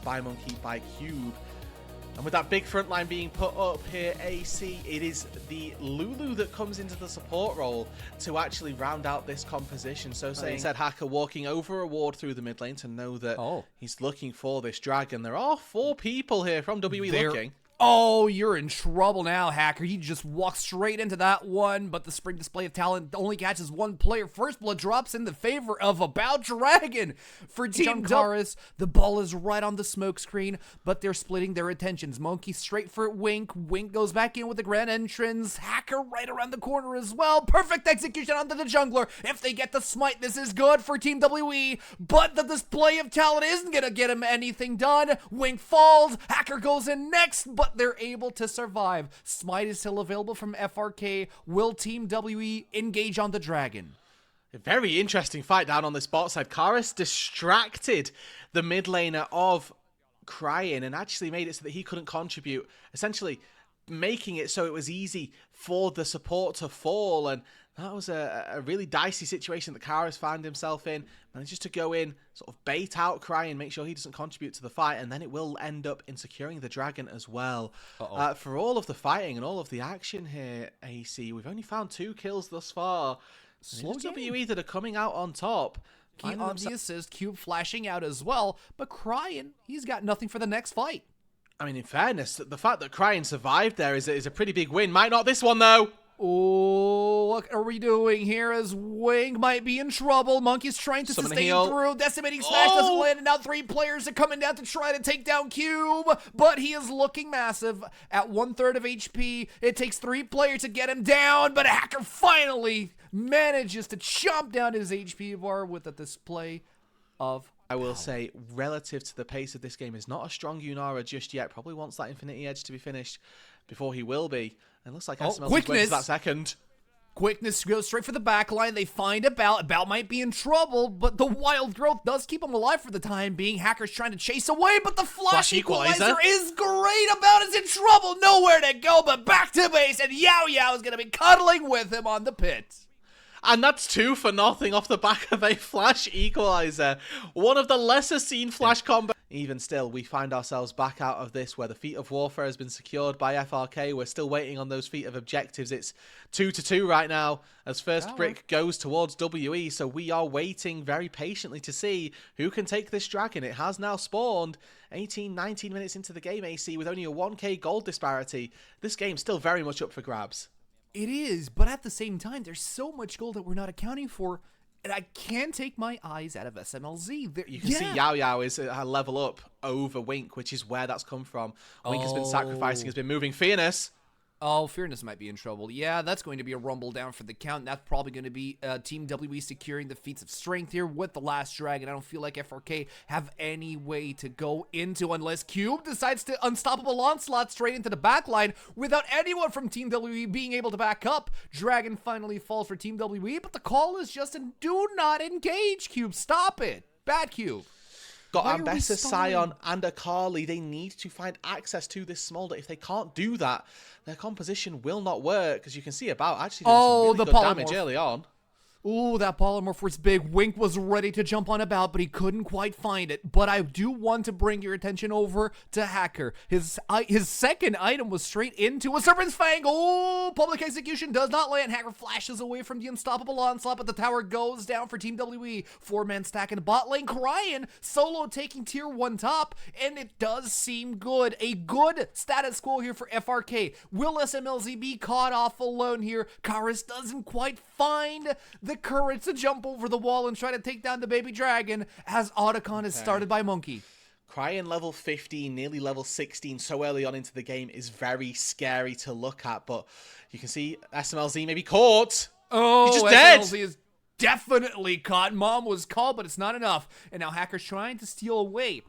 by Monkey by Cube. And with that big front line being put up here, AC, it is the Lulu that comes into the support role to actually round out this composition. So saying said Hacker walking over a ward through the mid lane to know that he's looking for this dragon. There are 4 people here from WE looking. Oh, you're in trouble now, Hacker. You just walk straight into that one, but the spring display of talent only catches 1 player. First blood drops in the favor of About Dragon for Team Chorus. The ball is right on the smoke screen, but they're splitting their attentions. Monkey straight for Wink. Wink goes back in with the grand entrance. Hacker right around the corner as well. Perfect execution onto the jungler. If they get the smite, this is good for Team WE, but the display of talent isn't going to get him anything done. Wink falls. Hacker goes in next, but they're able to survive. Smite is still available from FRK. Will Team WE engage on the dragon? A very interesting fight down on this bot side. Karis distracted the mid laner of Crying and actually made it so that he couldn't contribute, essentially making it so it was easy for the support to fall. And that was a really dicey situation that Karis found himself in. Manages to go in, sort of bait out Crying, make sure he doesn't contribute to the fight, and then it will end up in securing the dragon as well. For all of the fighting and all of the action here, AC, we've only found 2 kills thus far. WE that are coming out on top. Key on the assist, Cube flashing out as well, but Crying, he's got nothing for the next fight. I mean, in fairness, the fact that Crying survived there is a pretty big win. Might not this one, though. Oh, what are we doing here as Wing might be in trouble? Monkey's trying to sustain through. Decimating Smash doesn't land, and now 3 players are coming down to try to take down Cube, but he is looking massive at 1/3 of HP. It takes 3 players to get him down, but Hacker finally manages to chomp down his HP bar with a display of I will say, relative to the pace of this game, is not a strong Yunara just yet. Probably wants that Infinity Edge to be finished before he will be. And it looks like SML's waiting for that second. Quickness goes straight for the back line. They find About. About might be in trouble, but the wild growth does keep him alive for the time being. Hacker's trying to chase away, but the flash equalizer is great. About is in trouble. Nowhere to go but back to base, and Yao Yao is going to be cuddling with him on the pit. And that's 2 for nothing off the back of a flash equalizer. One of the lesser seen flash combos. Even still, we find ourselves back out of this where the feat of warfare has been secured by FRK. We're still waiting on those feat of objectives. It's 2-2 right now as first brick goes towards WE. So we are waiting very patiently to see who can take this dragon. It has now spawned 18, 19 minutes into the game, AC, with only a 1k gold disparity. This game's still very much up for grabs. It is, but at the same time, there's so much gold that we're not accounting for, and I can't take my eyes out of SMLZ. You can see Yao Yao is a level up over Wink, which is where that's come from. Wink has been sacrificing, has been moving Fearness. Oh, Fearness might be in trouble. Yeah, that's going to be a rumble down for the count. That's probably going to be Team WE securing the feats of strength here with the last dragon. I don't feel like FRK have any way to go into unless Cube decides to unstoppable onslaught straight into the backline without anyone from Team WE being able to back up. Dragon finally falls for Team WE, but the call is just do not engage, Cube. Stop it. Bad Cube. Got Ambessa, Sion, and Akali. They need to find access to this Smolder. If they can't do that, their composition will not work. As you can see, About actually doing some really good damage early on. Ooh, that polymorph was big. Wink was ready to jump on About, but he couldn't quite find it. But I do want to bring your attention over to Hacker. His second item was straight into a Serpent's Fang. Oh, public execution does not land. Hacker flashes away from the unstoppable onslaught, but the tower goes down for Team WE. 4-man stack in the bot lane. Crying, solo taking tier 1 top, and it does seem good. A good status quo here for FRK. Will SMLZ be caught off alone here? Karis doesn't quite find the courage to jump over the wall and try to take down the baby dragon as Otacon is started by Monkey. Crying level 15, nearly level 16 so early on into the game is very scary to look at, but you can see SMLZ may be caught. Oh, he's just dead. SMLZ is definitely caught. Mom was called, but it's not enough. And now Hacker's trying to steal away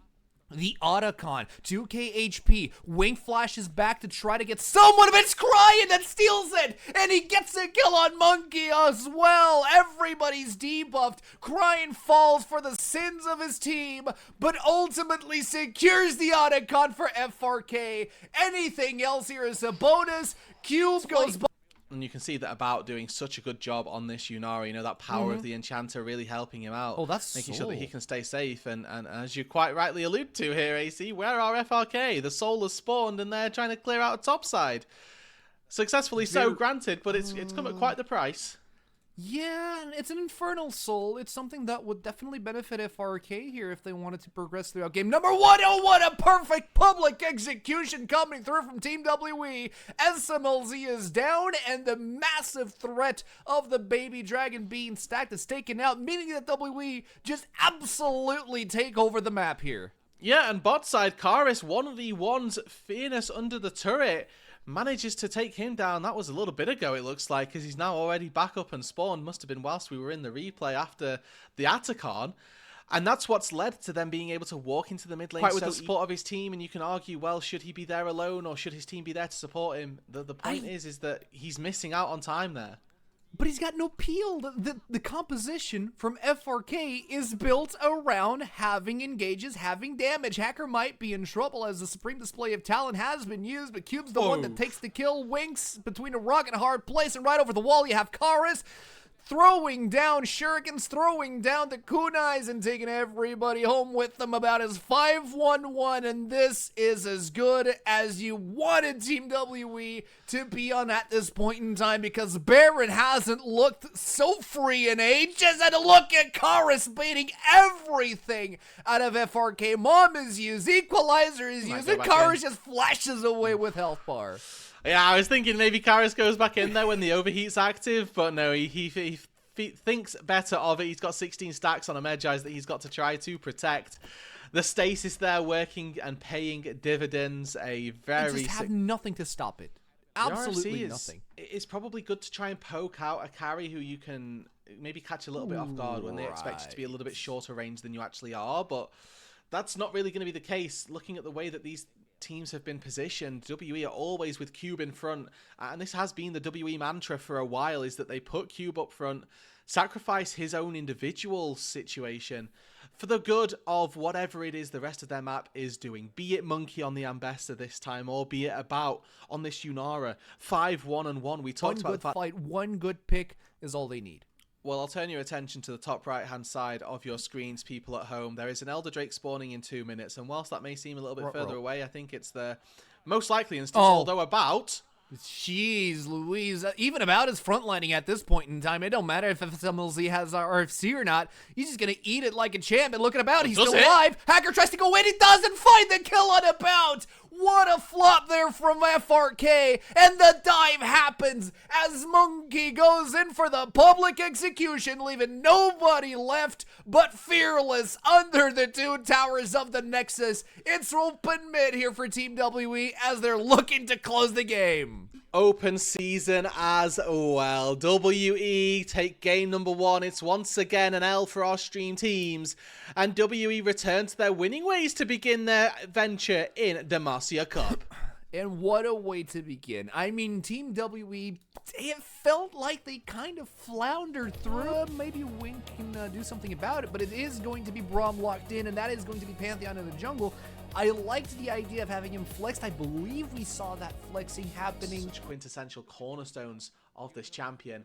the Otacon, 2k HP. Wink flashes back to try to get someone, but it's Crying that steals it, and he gets a kill on Monkey as well. Everybody's debuffed. Crying falls for the sins of his team, but ultimately secures the Otacon for FRK. Anything else here is a bonus. Cube goes by. And you can see that About doing such a good job on this Yunara. You know, that power of the Enchanter really helping him out. Oh, that's making sure that he can stay safe. And as you quite rightly allude to here, AC, where are FRK? The Soul has spawned and they're trying to clear out a top side. Successfully so, granted, but it's come at quite the price. Yeah, it's an Infernal Soul. It's something that would definitely benefit FRK here if they wanted to progress throughout game number 1. Oh, what a perfect public execution coming through from Team WE. SMLZ is down, and the massive threat of the baby dragon being stacked is taken out, meaning that WE just absolutely take over the map here. Yeah, and bot side, Karis 1v1's Fierceness under the turret. Manages to take him down. That was a little bit ago, it looks like, because he's now already back up and spawned. Must have been whilst we were in the replay after the Atacon. And that's what's led to them being able to walk into the mid lane quite with the support of his team. And you can argue, well, should he be there alone or should his team be there to support him? The point is that he's missing out on time there. But he's got no peel. The composition from FRK is built around having engages, having damage. Hacker might be in trouble as the supreme display of talent has been used, but Cube's the one that takes the kill. Winks between a rock and a hard place, and right over the wall you have Karis throwing down shurikens, throwing down the kunais, and taking everybody home with them. About his 5-1-1, and this is as good as you wanted Team WE to be on at this point in time, because Baron hasn't looked so free in ages, and look at Karis baiting everything out of FRK. Mom is used, Equalizer is used, and Karis just flashes away with health bar. Yeah, I was thinking maybe Karis goes back in there when the overheat's active, but no, he thinks better of it. He's got 16 stacks on a Medjai's that he's got to try to protect. The stasis there working and paying dividends. A very... just have nothing to stop it. Absolutely nothing. It's probably good to try and poke out a carry who you can maybe catch a little bit off guard when they expect you to be a little bit shorter range than you actually are, but that's not really going to be the case looking at the way that these teams have been positioned. WE are always with Cube in front, and this has been the WE mantra for a while, is that they put Cube up front, sacrifice his own individual situation for the good of whatever it is the rest of their map is doing, be it Monkey on the Ambessa this time, or be it About on this Yunara. 5-1-1, we talked about the fact... One good fight, one good pick is all they need. Well, I'll turn your attention to the top right-hand side of your screens, people at home. There is an Elder Drake spawning in 2 minutes, and whilst that may seem a little bit further away, I think it's the most likely instance, although About... Jeez Louise, even About is frontlining at this point in time. It don't matter if FMLZ has RFC or not. He's just going to eat it like a champ, and look at About, he's still alive. Hacker tries to go in, he doesn't find the kill on About. What a flop there from FRK, and the dive happens as Monkey goes in for the public execution, leaving nobody left but Fearless under the 2 towers of the Nexus. It's open mid here for Team WE as they're looking to close the game. Open season as well. WE take game number 1. It's once again an L for our stream teams. And WE return to their winning ways to begin their venture in Demacia Cup. And what a way to begin. I mean, Team WE, it felt like they kind of floundered through. Maybe Wink can do something about it, but it is going to be Braum locked in, and that is going to be Pantheon in the jungle. I liked the idea of having him flexed. I believe we saw that flexing happening. Such quintessential cornerstones of this champion.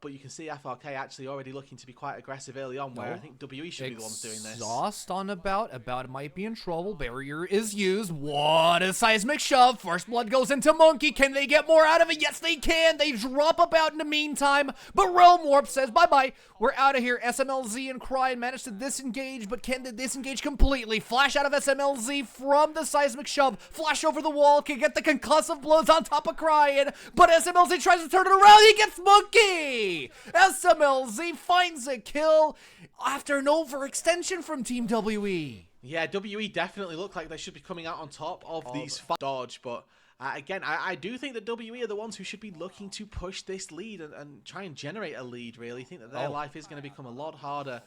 But you can see FRK actually already looking to be quite aggressive early on, where I think WE should be the ones doing this. Exhaust on About. About might be in trouble. Barrier is used. What a seismic shove. First blood goes into Monkey. Can they get more out of it? Yes, they can. They drop About in the meantime. But Realm Warp says, bye-bye. We're out of here. SMLZ and Cryin managed to disengage, but can they disengage completely? Flash out of SMLZ from the seismic shove. Flash over the wall. Can get the concussive blows on top of Cryin. But SMLZ tries to turn it around. He gets Monkey. SMLZ finds a kill after an overextension from Team WE. Yeah, WE definitely look like they should be coming out on top of these dodge, but again, I do think that WE are the ones who should be looking to push this lead and try and generate a lead, really. I think that their life is going to become a lot harder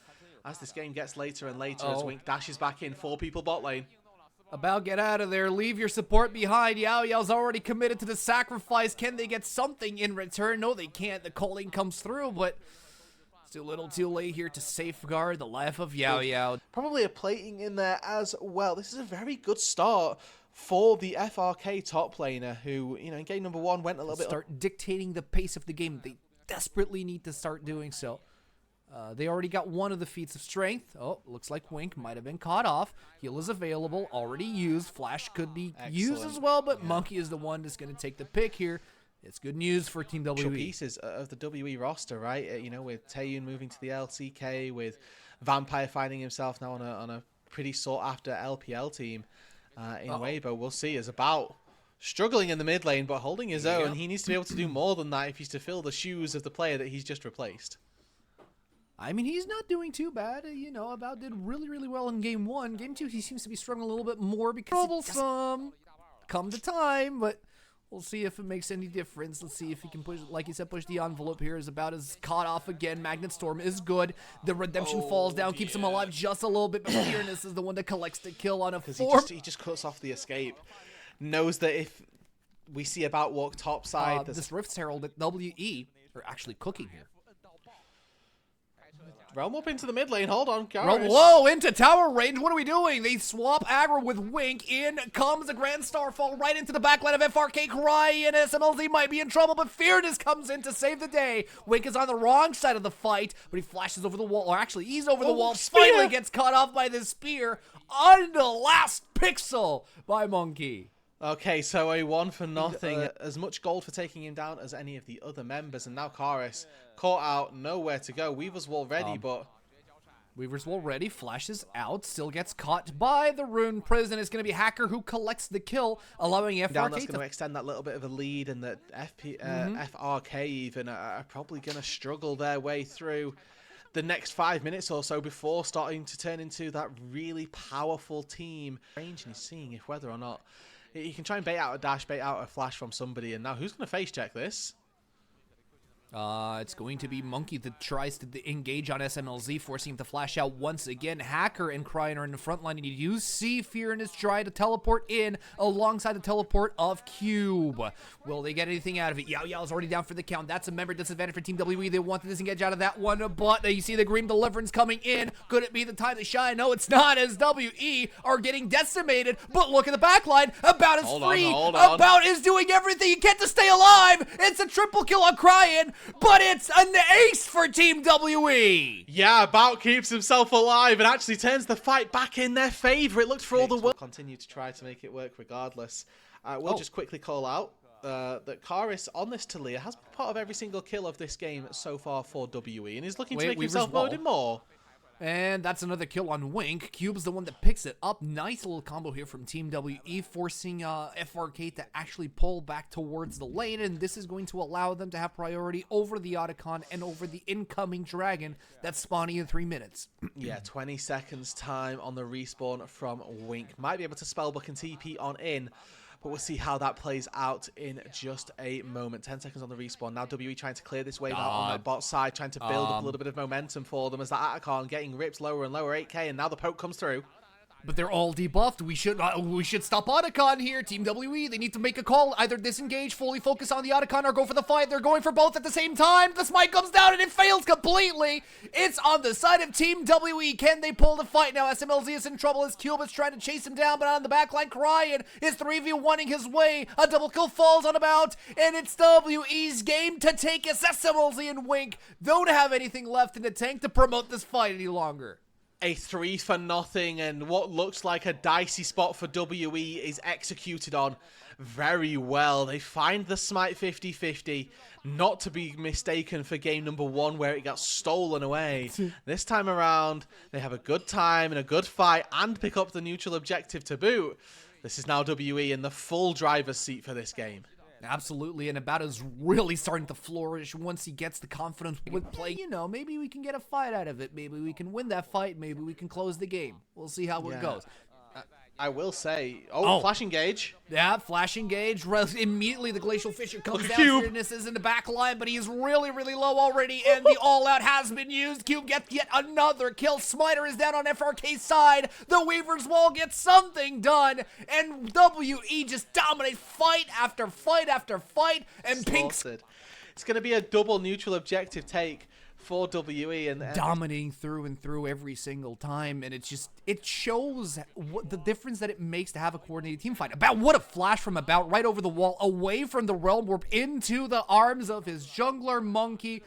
as this game gets later and later as Wink dashes back in. 4 people bot lane. About get out of there. Leave your support behind. Yao Yao's already committed to the sacrifice. Can they get something in return? No, they can't. The calling comes through, but it's a little too late here to safeguard the life of Yao Yao. Probably a plating in there as well. This is a very good start for the FRK top laner who, in game number 1 went a little bit... Start dictating the pace of the game. They desperately need to start doing so. They already got one of the feats of strength. Oh, looks like Wink might have been caught off. Heal is available, already used. Flash could be used as well, but Monkey is the one that's going to take the pick here. It's good news for Team WE. Pieces of the WE roster, right? With Taeyun moving to the LCK, with Vampire finding himself now on a pretty sought-after LPL team in Weibo. We'll see. Is about struggling in the mid lane, but holding his own. He needs to be able to do more than that if he's to fill the shoes of the player that he's just replaced. I mean, he's not doing too bad. About did really, really well in game 1. Game 2, he seems to be struggling a little bit more because troublesome. Come to time, but we'll see if it makes any difference. Let's see if he can push, like you said, push the envelope here. Is about as caught off again. Magnet Storm is good. The Redemption falls down, keeps him alive just a little bit, but Fearness is the one that collects the kill on a 4. He just cuts off the escape. Knows that if we see about walk top side... this Rift's Herald at WE are actually cooking here. Realm up into the mid lane. Hold on, Whoa, into tower range. What are we doing? They swap aggro with Wink. In comes the Grand Starfall right into the backline of FRK. Cry and SMLZ might be in trouble, but Fearness comes in to save the day. Wink is on the wrong side of the fight, but he flashes over the wall, or actually he's over the wall. Spear. Finally gets cut off by the spear on the last pixel by Monkey. Okay, so a 1-for-nothing. As much gold for taking him down as any of the other members, and now Karis caught out, nowhere to go. Weaver's Wall ready, but... Weaver's Wall ready, flashes out, still gets caught by the Rune Prison. It's going to be Hacker who collects the kill, allowing FRK that's going to extend that little bit of a lead, and that FRK even are probably going to struggle their way through the next 5 minutes or so before starting to turn into that really powerful team. Range, and he's seeing if whether or not he can try and bait out a dash, bait out a flash from somebody, and now who's going to face check this? It's going to be Monkey that tries to engage on SMLZ, forcing him to flash out once again. Hacker and Cryin are in the front line, and you see Fearness try to teleport in alongside the teleport of Cube. Will they get anything out of it? Yao Yao's already down for the count. That's a member disadvantage for Team WE. They want to disengage out of that one, but you see the Green Deliverance coming in. Could it be the time to shine? No, it's not, as WE are getting decimated, but look at the backline. About is free. About is doing everything he can to stay alive. It's a triple kill on Cryin. But it's an ace for Team WE! Yeah, About keeps himself alive and actually turns the fight back in their favor. It looked for all the work. Continue to try to make it work regardless. We'll just quickly call out that Karis on this Talia has been part of every single kill of this game so far for WE, and he's looking to make himself loaded more. And that's another kill on Wink. Cube's the one that picks it up. Nice little combo here from Team WE, forcing FRK to actually pull back towards the lane, and this is going to allow them to have priority over the Otacon and over the incoming dragon that's spawning in 3 minutes. Yeah, 20 seconds time on the respawn from Wink. Might be able to spellbook and TP on in, but we'll see how that plays out in just a moment. 10 seconds on the respawn. Now WE trying to clear this wave out on that bot side, trying to build up a little bit of momentum for them as that Atacon getting ripped lower and lower, 8k, and now the poke comes through. But they're all debuffed. We should stop Otacon here. Team WE, they need to make a call. Either disengage, fully focus on the Otacon, or go for the fight. They're going for both at the same time. The smite comes down and it fails completely. It's on the side of Team WE. Can they pull the fight now? SMLZ is in trouble as Cube is trying to chase him down, but on the backline, Cryin is 3v1ing his way. A double kill falls on About, and it's WE's game to take as SMLZ and Wink don't have anything left in the tank to promote this fight any longer. A 3-for-0, and what looks like a dicey spot for WE is executed on very well. They find the smite 50-50, not to be mistaken for game number 1 where it got stolen away. This time around, they have a good time and a good fight and pick up the neutral objective to boot. This is now WE in the full driver's seat for this game. Absolutely, and About is really starting to flourish once he gets the confidence with play. Maybe we can get a fight out of it. Maybe we can win that fight. Maybe we can close the game. We'll see how it goes. I will say, flash engage. Yeah, flash engage. Immediately the Glacial Fissure comes down. Fearness is in the back line, but he's really, really low already, and the all-out has been used. Cube gets yet another kill. Smiter is down on FRK's side. The Weaver's Wall gets something done, and WE just dominate fight after fight after fight, and Pink's... It's going to be a double neutral objective take for WE. And dominating through and through every single time, and it shows what the difference that it makes to have a coordinated team fight. About, what a flash from About right over the wall, away from the Realm Warp, into the arms of his jungler Monkey,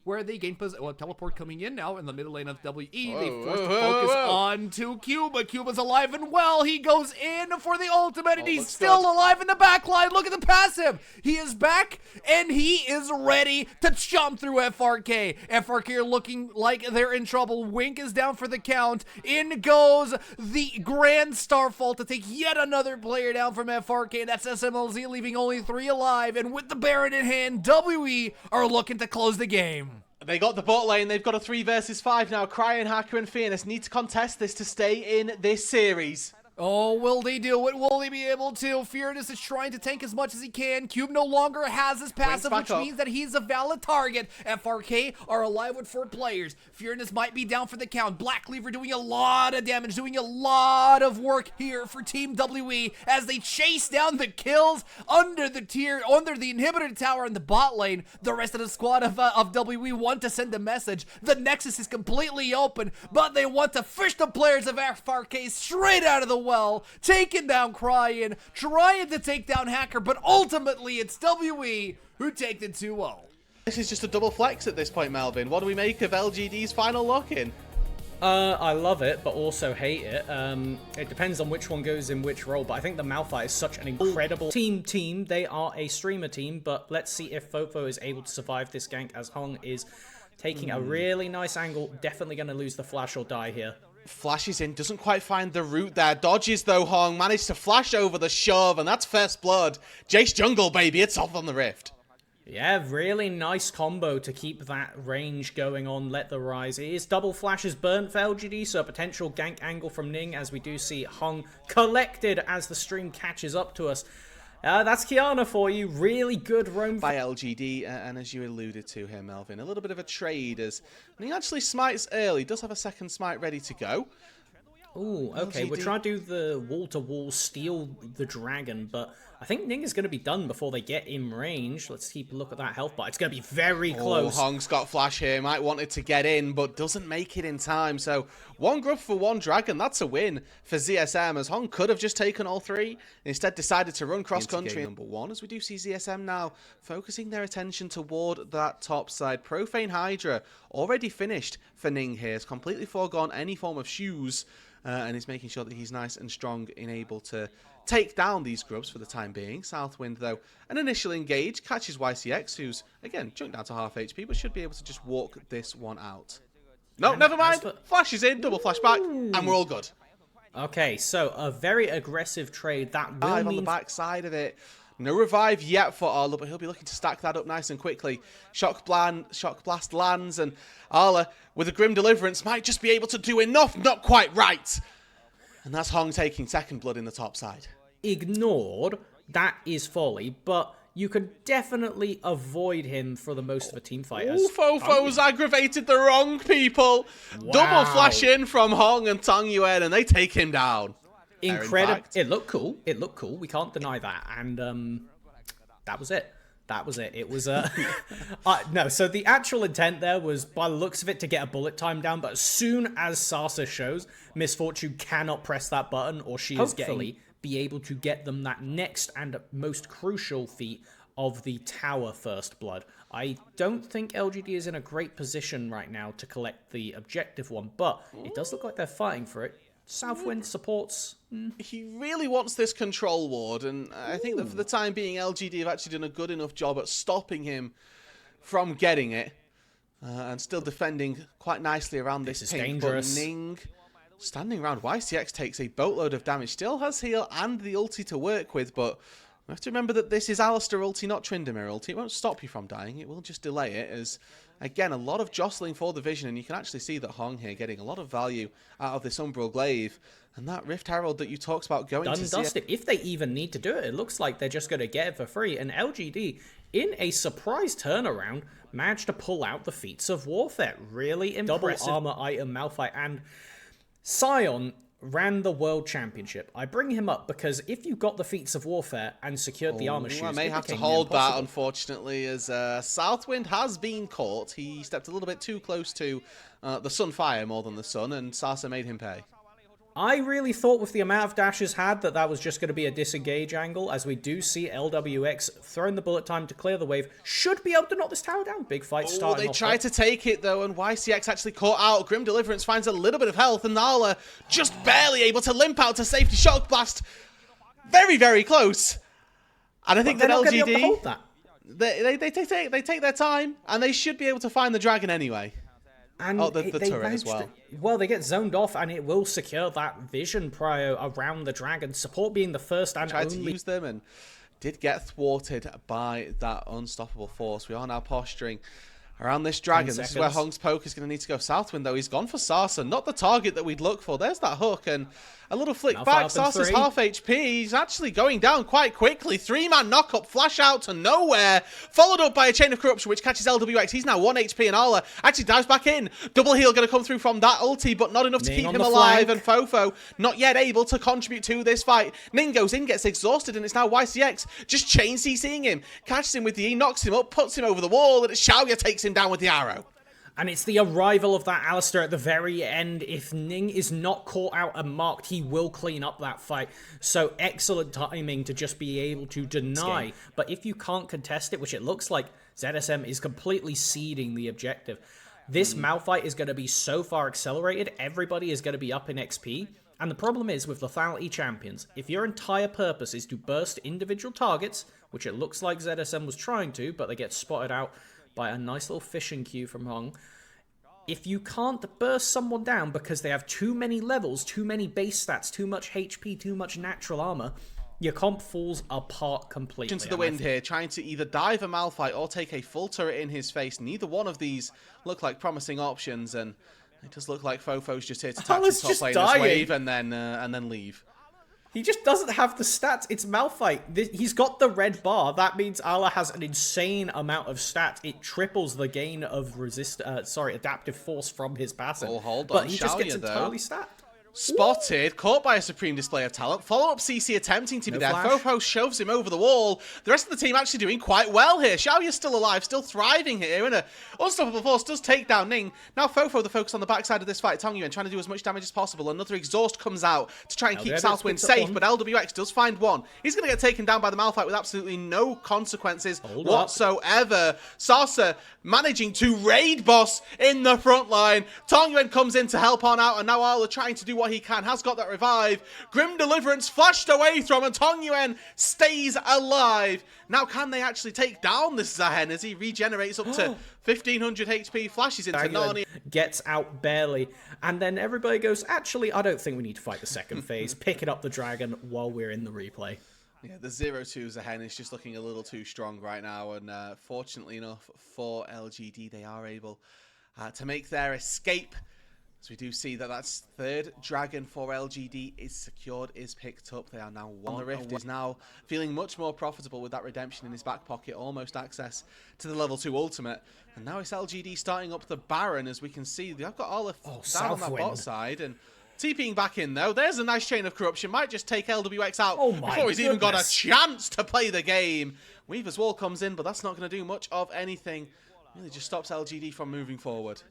where they gain teleport coming in now in the middle lane of WE. They forced to focus on to Cuba. Cuba's alive and well. He goes in for the ultimate, and he's still alive in the back line. Look at the passive. He is back, and he is ready to jump through FRK. FRK are looking like they're in trouble. Wink is down for the count. In goes the Grand Starfall to take yet another player down from FRK. And that's SMLZ, leaving only 3 alive. And with the Baron in hand, WE are looking to close the game. They got the bot lane. They've got a 3 versus 5 now. Cryin, Hacker, and Fearness need to contest this to stay in this series. Oh, will they do it? Will they be able to? Fearness is trying to tank as much as he can. Cube no longer has his passive, which means that he's a valid target. FRK are alive with 4 players. Fearness might be down for the count. Black Cleaver doing a lot of damage, doing a lot of work here for Team WE as they chase down the kills under the inhibitor tower in the bot lane. The rest of the squad of WE want to send a message. The Nexus is completely open, but they want to fish the players of FRK straight out of the well, taking down Cryin, trying to take down Hacker, but ultimately it's WE who take the 2-0. This is just a double flex at this point, Melvin. What do we make of LGD's final lock-in? I love it, but also hate it. It depends on which one goes in which role, but I think the Malphite is such an incredible team. They are a streamer team, but let's see if Fofo is able to survive this gank, as Hong is taking a really nice angle. Definitely going to lose the flash or die here. Flashes in, doesn't quite find the route there. Dodges though, Hong. Managed to flash over the shove, and that's first blood. Jace jungle, baby. It's off on the rift. Yeah, really nice combo to keep that range going on. Let the rise. It is double flashes burnt for LGD, so a potential gank angle from Ning, as we do see Hong collected as the stream catches up to us. That's Kiana for you. Really good roam by LGD, and as you alluded to here, Melvin, a little bit of a trade as he actually smites early. Does have a second smite ready to go. Ooh, okay. We're trying to do the wall-to-wall steal the dragon, but I think Ning is going to be done before they get in range. Let's keep a look at that health bar. It's going to be very close. Hong's got flash here. Might want it to get in, but doesn't make it in time. So 1 grub for 1 dragon. That's a win for ZSM, as Hong could have just taken all 3. Instead decided to run cross-country number 1, as we do see ZSM now focusing their attention toward that top side. Profane Hydra already finished for Ning here. Has completely foregone any form of shoes. And is making sure that he's nice and strong and able to take down these grubs for the time being. Southwind, though, an initial engage, catches YCX, who's, again, jumped down to half HP, but should be able to just walk this one out. No, never mind. Flashes in, double flashback, and we're all good. Okay, so a very aggressive trade. That will mean on the back side of it. No revive yet for Arla, but he'll be looking to stack that up nice and quickly. Shock Blast lands, and Arla, with a Grim Deliverance, might just be able to do enough. Not quite right. And that's Hong taking second blood in the top side. Ignored, that is folly, but you could definitely avoid him for the most of a team fight. Fofo's aggravated the wrong people. Wow. Double flash in from Hong and Tong Yuen, and they take him down. Incredible. It looked cool. It looked cool. We can't deny that. And that was it. That was it. It was no. So the actual intent there was, by the looks of it, to get a bullet time down. But as soon as Sasa shows, Miss Fortune cannot press that button, or she is going be able to get them that next and most crucial feat of the tower first blood. I don't think LGD is in a great position right now to collect the objective one, but it does look like they're fighting for it. Southwind supports. He really wants this control ward, and I think that for the time being, LGD have actually done a good enough job at stopping him from getting it, and still defending quite nicely around this. This is dangerous. Ning, standing around, YCX takes a boatload of damage, still has heal and the ulti to work with, but we have to remember that this is Alistair ulti, not Tryndamere ulti. It won't stop you from dying, it will just delay it, as again, a lot of jostling for the vision, and you can actually see that Hong here getting a lot of value out of this Umbral Glaive. And that Rift Herald that you talked about going to dusted. If they even need to do it, it looks like they're just going to get it for free. And LGD, in a surprise turnaround, managed to pull out the feats of warfare. Really impressive. Double armor item, Malphite, and Sion ran the World Championship. I bring him up because if you got the feats of warfare and secured the armor shoes, I may it have to became hold that, impossible. unfortunately, as Southwind has been caught. He stepped a little bit too close to the Sunfire more than the Sun, and Sasa made him pay. I really thought with the amount of dashes had that was just going to be a disengage angle, as we do see LWX throwing the bullet time to clear the wave. Should be able to knock this tower down. Big fight starting They off. tried to take it, though, and YCX actually caught out. Grim Deliverance finds a little bit of health, and Nala just barely able to limp out to safety. Shock Blast, very, very close. And I think that LGD, they take their time, and they should be able to find the dragon anyway. And the turret as well. Well, they get zoned off, and it will secure that vision prio around the dragon. Support being the first and Tried only. to use them and did get thwarted by that unstoppable force. We are now posturing around this dragon. This is where Hong's poke is going to need to go. Southwind, though, he's gone for Sasa. Not the target that we'd look for. There's that hook, and a little flick back. Sasa's half HP. He's actually going down quite quickly. 3-man knock-up, flash out to nowhere. Followed up by a Chain of Corruption, which catches LWX. He's now 1 HP, and Arla actually dives back in. Double heal going to come through from that ulti, but not enough to keep him alive. And Fofo not yet able to contribute to this fight. Ning goes in, gets exhausted, and it's now YCX just chain CCing him. Catches him with the E, knocks him up, puts him over the wall, and Xiaoya takes him down with the arrow. And it's the arrival of that Alistair at the very end. If Ning is not caught out and marked, he will clean up that fight. So excellent timing to just be able to deny. But if you can't contest it, which it looks like ZSM is completely ceding the objective, this Malphite is going to be so far accelerated, everybody is going to be up in XP. And the problem is with lethality champions, if your entire purpose is to burst individual targets, which it looks like ZSM was trying to, but they get spotted out by a nice little fishing cue from Hong. If you can't burst someone down because they have too many levels, too many base stats, too much HP, too much natural armor, your comp falls apart completely. Into the wind here, trying to either dive a Malphite or take a full turret in his face. Neither one of these look like promising options, and it does look like Fofo's just here to tap his top laner's wave and then leave. He just doesn't have the stats. It's Malphite. He's got the red bar. That means Ala has an insane amount of stats. It triples the gain of adaptive force from his passive. Oh, hold on. But he just gets entirely stacked. Spotted, caught by a supreme display of talent. Follow-up CC attempting to be there. Fofo shoves him over the wall. The rest of the team actually doing quite well here. Xiaoya's still alive, still thriving here, and a unstoppable force does take down Ning. Now Fofo, the focus on the backside of this fight. Tongyuan trying to do as much damage as possible. Another exhaust comes out to try and keep Southwind safe, but LWX does find one. He's going to get taken down by the Malphite with absolutely no consequences whatsoever. Sasa managing to raid boss in the front line. Tongyuan comes in to help on out, and now Arla trying to do what he can, has got that revive. Grim Deliverance flashed away from, and Tongyuan stays alive. Now can they actually take down this Zahen as he regenerates up to 1500 HP, flashes into Narnia. Gets out barely, and then everybody goes, actually, I don't think we need to fight the second phase. Picking up the dragon while we're in the replay. Yeah, the 0-2 Zahen is just looking a little too strong right now, and fortunately enough for LGD, they are able to make their escape. So we do see that that's third dragon for LGD is secured, is picked up. They are now one. The Rift is now feeling much more profitable with that redemption in his back pocket, almost access to the level 2 ultimate. And now it's LGD starting up the Baron, as we can see. They've got Olive down on that bot side, and TPing back in though. There's a nice chain of corruption. Might just take LWX out before he's even got a chance to play the game. Weaver's Wall comes in, but that's not going to do much of anything. Really just stops LGD from moving forward.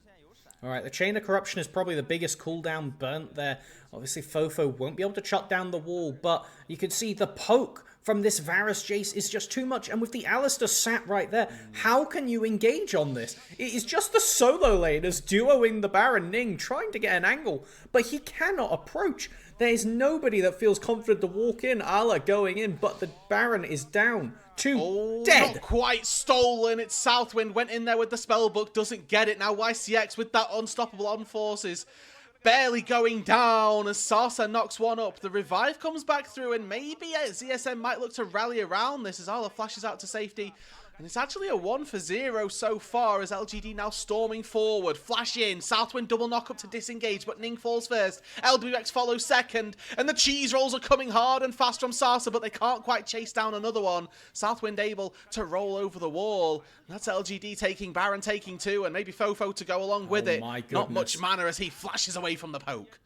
Alright, the Chain of Corruption is probably the biggest cooldown burnt there. Obviously, Fofo won't be able to shut down the wall, but you can see the poke from this Varus Jace is just too much. And with the Alistair sat right there, how can you engage on this? It is just the solo laners duoing the Baron Ning, trying to get an angle, but he cannot approach. There is nobody that feels confident to walk in. Ala going in, but the Baron is down. Dead. Not quite stolen. It's Southwind. Went in there with the spellbook. Doesn't get it. Now YCX with that unstoppable on forces. Barely going down as Sasa knocks one up. The revive comes back through, and maybe ZSM might look to rally around this as Ala flashes out to safety. And it's actually a 1-for-0 so far as LGD now storming forward. Flash in, Southwind double knock up to disengage, but Ning falls first. LWX follows second, and the cheese rolls are coming hard and fast from Sasa, but they can't quite chase down another one. Southwind able to roll over the wall. That's LGD taking Baron, taking two, and maybe Fofo to go along with it. My goodness. Not much mana as he flashes away from the poke.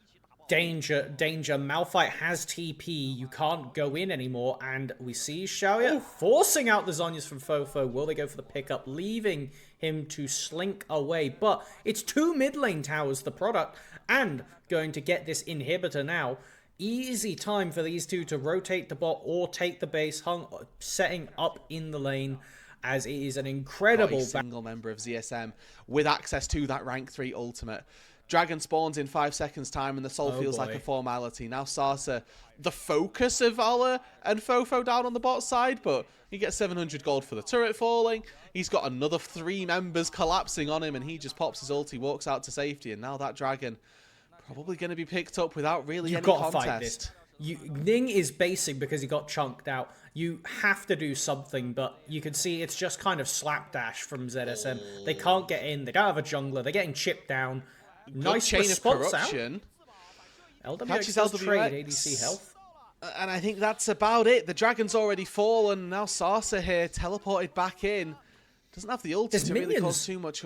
Danger. Malphite has TP. You can't go in anymore. And we see Xiaoya forcing out the Zhonya's from Fofo. Will they go for the pickup, leaving him to slink away? But it's 2 mid lane towers, the product, and going to get this inhibitor now. Easy time for these two to rotate the bot or take the base. Hung setting up in the lane, as it is an incredible single member of ZSM with access to that rank 3 ultimate. Dragon spawns in 5 seconds time and the soul feels like a formality. Now Sasa, the focus of Ola and Fofo down on the bot side, but he gets 700 gold for the turret falling. He's got another 3 members collapsing on him and he just pops his ulti, walks out to safety, and now that Dragon probably going to be picked up without really any contest. Fight this. Ning is basing because he got chunked out. You have to do something, but you can see it's just kind of slapdash from ZSM. They can't get in, they don't have a jungler, they're getting chipped down. Nice chain of corruption. Catches LWX trade ADC health. And I think that's about it. The Dragon's already fallen. Now Sasa here, teleported back in. Doesn't have the ulti to really cause too much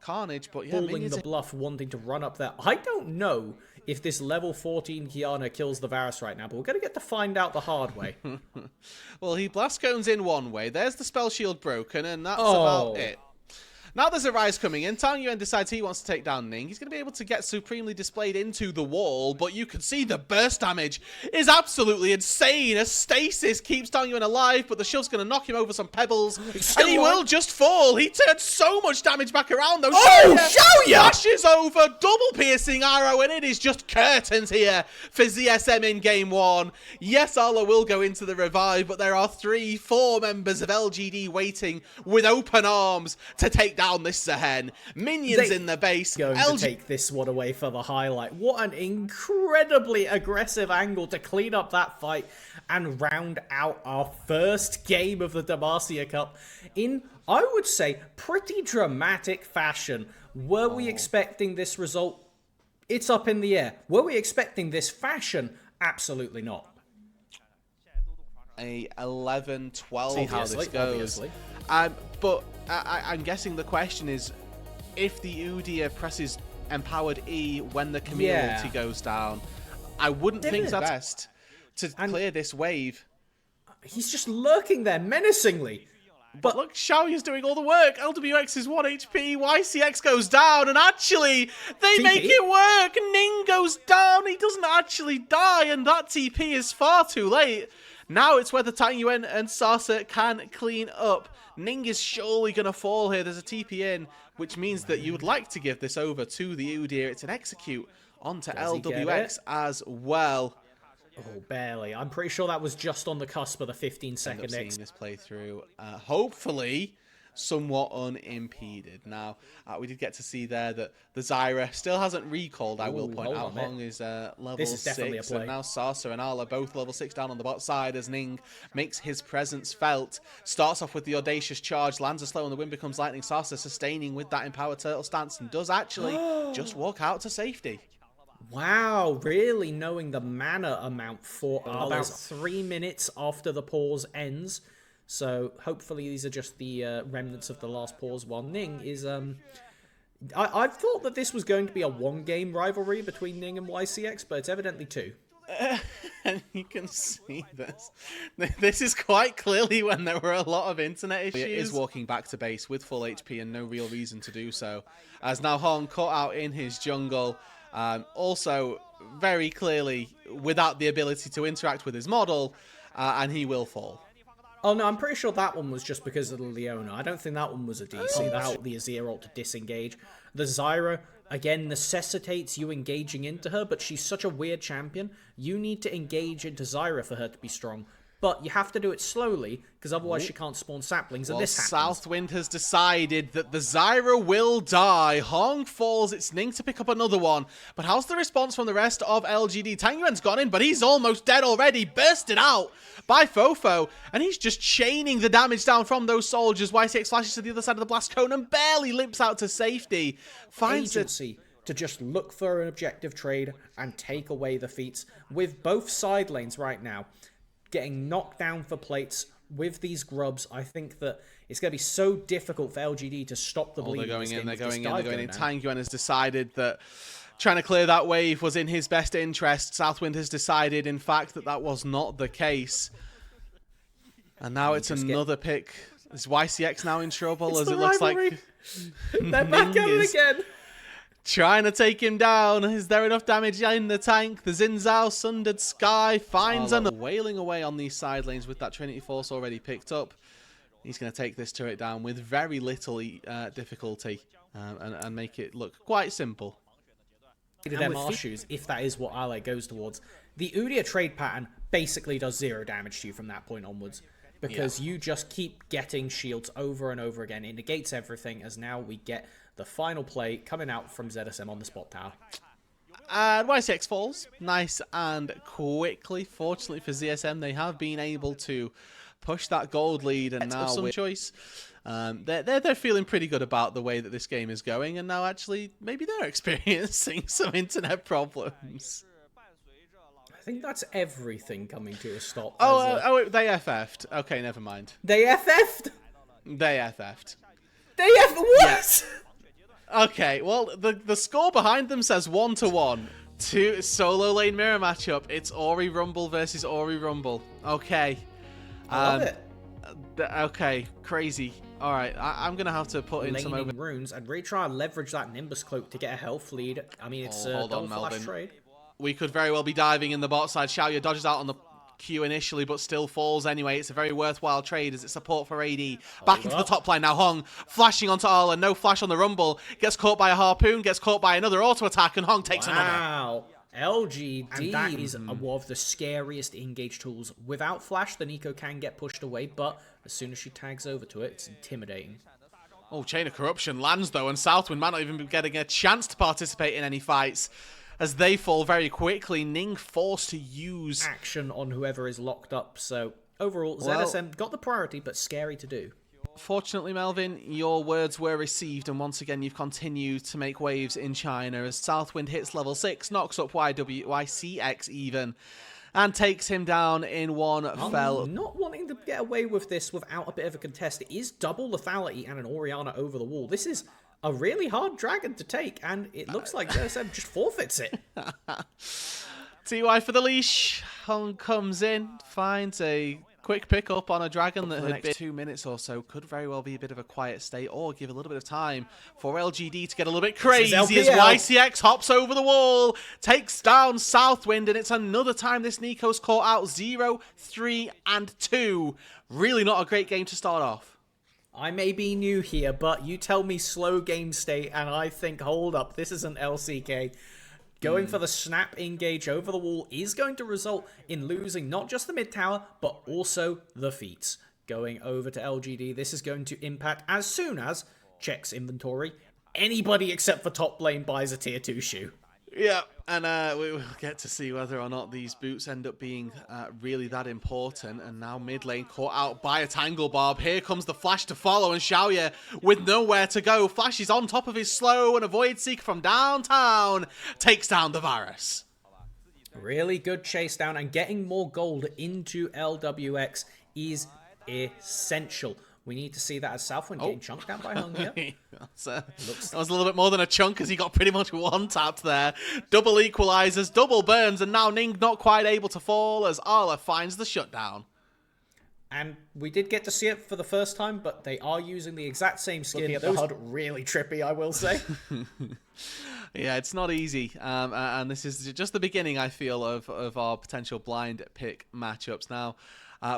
carnage, but yeah, pulling the bluff, wanting to run up there. I don't know if this level 14 Kiana kills the Varus right now, but we're going to get to find out the hard way. Well, he blast cones in one way. There's the spell shield broken, and that's about it. Now there's a Rise coming in. Tang Yuan decides he wants to take down Ning. He's going to be able to get supremely displayed into the wall, but you can see the burst damage is absolutely insane. A stasis keeps Tang Yuan alive, but the shield's going to knock him over some pebbles, and he will just fall. He turns so much damage back around, though. Xiaoya flashes over, double piercing arrow, and it is just curtains here for ZSM in game 1. Yes, Arla will go into the revive, but there are 3-4 members of LGD waiting with open arms to take down this Zahen. Minions in the base. Going to take this one away for the highlight. What an incredibly aggressive angle to clean up that fight and round out our first game of the Demacia Cup in, I would say, pretty dramatic fashion. Were we expecting this result? It's up in the air. Were we expecting this fashion? Absolutely not. A 11-12. See how this goes. Obviously. But I'm guessing the question is, if the Udyr presses empowered E when the Camille ulti goes down, I wouldn't think that's best to clear this wave. He's just lurking there menacingly. But look, Xiaoya's doing all the work. LWX is 1 HP. YCX goes down, and actually, they make it work. Ning goes down. He doesn't actually die, and that TP is far too late. Now it's whether Tang Yuan and Sasa can clean up. Ning is surely going to fall here. There's a TP in, which means that you would like to give this over to the Udyr. It's an execute onto LWX as well. Oh, barely. I'm pretty sure that was just on the cusp of the 15-second seeing this playthrough, hopefully somewhat unimpeded. Now, we did get to see there that the Zyra still hasn't recalled, I will point out. Hong is level 6, and now Sasa and Arla both level 6 down on the bot side as Ning makes his presence felt. Starts off with the audacious charge, lands a slow, and the wind becomes lightning. Sasa sustaining with that empowered turtle stance and does actually just walk out to safety. Wow, really knowing the mana amount for about 3 minutes after the pause ends. So hopefully these are just the remnants of the last pause, while Ning is... I thought that this was going to be a 1-game rivalry between Ning and YCX, but it's evidently 2. And you can see this. This is quite clearly when there were a lot of internet issues. It is walking back to base with full HP and no real reason to do so. As now Hong caught out in his jungle. Also, very clearly, without the ability to interact with his model, and he will fall. Oh no, I'm pretty sure that one was just because of the Leona. I don't think that one was a DC. That's the Azir ult to disengage. The Zyra, again, necessitates you engaging into her, but she's such a weird champion. You need to engage into Zyra for her to be strong. But you have to do it slowly, because otherwise she can't spawn saplings, and this happens. Southwind has decided that the Zyra will die. Hong falls, it's Ning to pick up another one. But how's the response from the rest of LGD? Tang Yuan's gone in, but he's almost dead already. Bursted out by Fofo, and he's just chaining the damage down from those soldiers. YCX flashes to the other side of the blast cone and barely limps out to safety. Finds agency to just look for an objective trade and take away the feats with both side lanes right now. Getting knocked down for plates with these grubs, I think that it's going to be so difficult for LGD to stop the bleeding. They're going in. Tang Yuan has decided that trying to clear that wave was in his best interest. Southwind has decided, in fact, that was not the case. And now it's another pick. Is YCX now in trouble as it looks like they're back at it again? Trying to take him down. Is there enough damage in the tank? The Zinzao, Sundered Sky finds another. Wailing away on these side lanes with that Trinity Force already picked up. He's going to take this turret down with very little difficulty and make it look quite simple. Them shoes, if that is what Ale goes towards. The Udyr trade pattern basically does 0 damage to you from that point onwards. Because you just keep getting shields over and over again. It negates everything, as now we get the final play coming out from ZSM on the spot tower. And YCX falls nice and quickly. Fortunately for ZSM, they have been able to push that gold lead, and now with choice. They're feeling pretty good about the way that this game is going, and now actually maybe they're experiencing some internet problems. I think that's everything coming to a stop. They FF'd. Okay, never mind. They FF'd? They FF'd. They FF'd? What? Yes. Okay, well, the score behind them says 1-1. 2 solo lane mirror matchup. It's Ori Rumble versus Ori Rumble. Okay. I love it. Okay, crazy. All right, I'm going to have to put in some runes and really try and leverage that Nimbus Cloak to get a health lead. I mean, it's a double flash trade. We could very well be diving in the bot side. Xiaoya dodges out on the Q initially, but still falls anyway. It's a very worthwhile trade as it's support for AD. Back into the top line now. Hong flashing onto Arla. No flash on the Rumble. Gets caught by a harpoon. Gets caught by another auto attack, and Hong takes another. Wow. LGD. And that is one of the scariest engage tools. Without flash, the Nico can get pushed away, but as soon as she tags over to it, it's intimidating. Oh, Chain of Corruption lands though, and Southwind might not even be getting a chance to participate in any fights. As they fall very quickly, Ning forced to use action on whoever is locked up. So overall, ZSM got the priority, but scary to do. Fortunately, Melvin, your words were received, and once again, you've continued to make waves in China as Southwind hits level 6, knocks up YCX even, and takes him down in one fell. Not wanting to get away with this without a bit of a contest. It is double lethality and an Orianna over the wall. This is a really hard dragon to take, and it looks like ZSM just forfeits it. TY for the leash. Hong comes in, finds a quick pick up on a dragon that had been 2 minutes or so. Could very well be a bit of a quiet stay, or give a little bit of time for LGD to get a little bit crazy as YCX hops over the wall, takes down Southwind, and it's another time this Nico's caught out 0, 3, and 2. Really not a great game to start off. I may be new here, but you tell me slow game state, and I think, hold up, this isn't LCK. Going for the snap engage over the wall is going to result in losing not just the mid tower, but also the feats. Going over to LGD, this is going to impact as soon as checks inventory. Anybody except for top lane buys a tier 2 shoe. Yeah, and we will get to see whether or not these boots end up being really that important. And now mid lane caught out by a Tangle Barb. Here comes the flash to follow, and Xiaoya with nowhere to go. Flash is on top of his slow, and a Void Seeker from downtown takes down the Varus. Really good chase down, and getting more gold into LWX is essential. We need to see that as Southwind getting chunked down by Hung here. That was a little bit more than a chunk, as he got pretty much one-tapped there. Double equalizers, double burns, and now Ning not quite able to fall as Arla finds the shutdown. And we did get to see it for the first time, but they are using the exact same skin. Looking at the HUD, really trippy, I will say. Yeah, it's not easy. And this is just the beginning, I feel, of our potential blind pick matchups. Now,